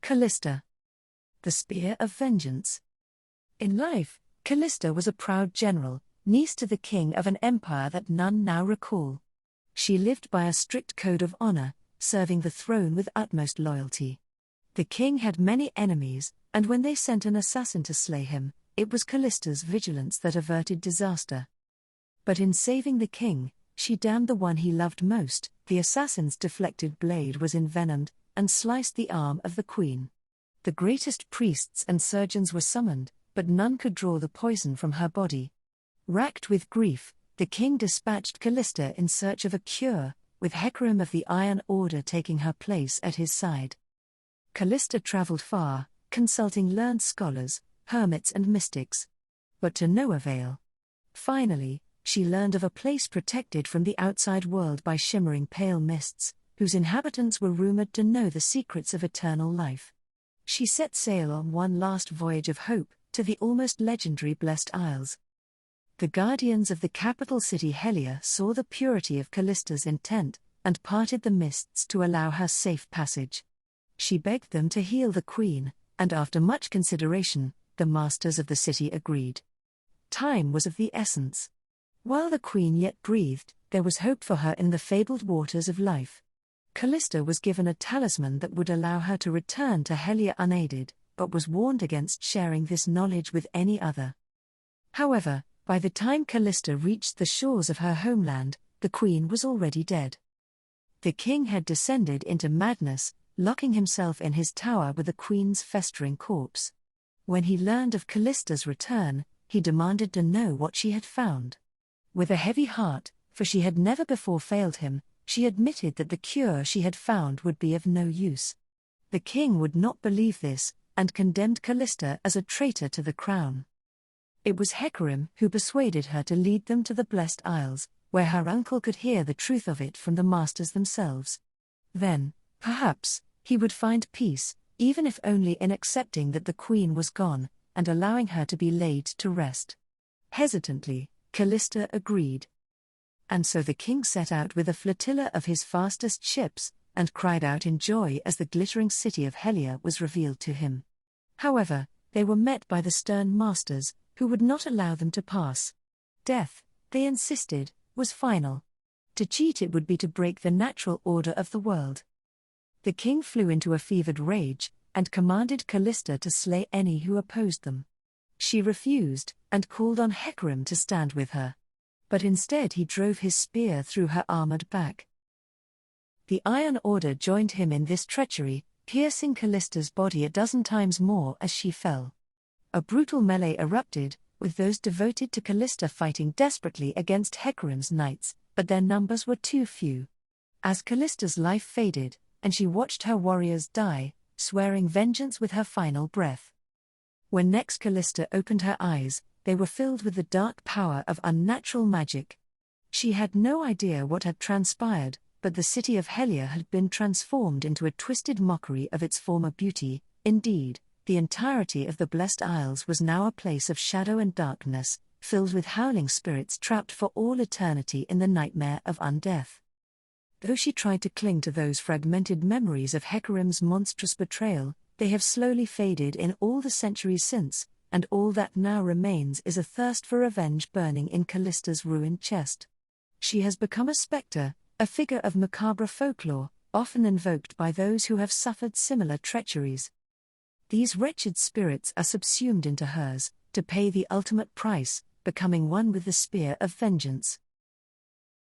Kalista. The Spear of Vengeance. In life, Kalista was a proud general, niece to the king of an empire that none now recall. She lived by a strict code of honor, serving the throne with utmost loyalty. The king had many enemies, and when they sent an assassin to slay him, it was Kalista's vigilance that averted disaster. But in saving the king, she damned the one he loved most. The assassin's deflected blade was envenomed, and sliced the arm of the queen. The greatest priests and surgeons were summoned, but none could draw the poison from her body. Racked with grief, the king dispatched Kalista in search of a cure, with Hecarim of the Iron Order taking her place at his side. Kalista traveled far, consulting learned scholars, hermits and mystics. But to no avail. Finally, she learned of a place protected from the outside world by shimmering pale mists, whose inhabitants were rumored to know the secrets of eternal life. She set sail on one last voyage of hope, to the almost legendary Blessed Isles. The guardians of the capital city Helia saw the purity of Kalista's intent, and parted the mists to allow her safe passage. She begged them to heal the queen, and after much consideration, the masters of the city agreed. Time was of the essence. While the queen yet breathed, there was hope for her in the fabled waters of life. Kalista was given a talisman that would allow her to return to Helia unaided, but was warned against sharing this knowledge with any other. However, by the time Kalista reached the shores of her homeland, the queen was already dead. The king had descended into madness, locking himself in his tower with the queen's festering corpse. When he learned of Kalista's return, he demanded to know what she had found. With a heavy heart, for she had never before failed him, she admitted that the cure she had found would be of no use. The king would not believe this, and condemned Kalista as a traitor to the crown. It was Hecarim who persuaded her to lead them to the Blessed Isles, where her uncle could hear the truth of it from the masters themselves. Then, perhaps, he would find peace, even if only in accepting that the queen was gone, and allowing her to be laid to rest. Hesitantly, Kalista agreed. And so the king set out with a flotilla of his fastest ships, and cried out in joy as the glittering city of Helia was revealed to him. However, they were met by the stern masters, who would not allow them to pass. Death, they insisted, was final. To cheat it would be to break the natural order of the world. The king flew into a fevered rage, and commanded Kalista to slay any who opposed them. She refused, and called on Hecarim to stand with her. But instead he drove his spear through her armored back. The Iron Order joined him in this treachery, piercing Kalista's body a dozen times more as she fell. A brutal melee erupted, with those devoted to Kalista fighting desperately against Hecarim's knights, but their numbers were too few. As Kalista's life faded, and she watched her warriors die, swearing vengeance with her final breath. When next Kalista opened her eyes, they were filled with the dark power of unnatural magic. She had no idea what had transpired, but the city of Helia had been transformed into a twisted mockery of its former beauty. Indeed, the entirety of the Blessed Isles was now a place of shadow and darkness, filled with howling spirits trapped for all eternity in the nightmare of undeath. Though she tried to cling to those fragmented memories of Hecarim's monstrous betrayal, they have slowly faded in all the centuries since, and all that now remains is a thirst for revenge burning in Kalista's ruined chest. She has become a spectre, a figure of macabre folklore, often invoked by those who have suffered similar treacheries. These wretched spirits are subsumed into hers, to pay the ultimate price, becoming one with the spear of vengeance.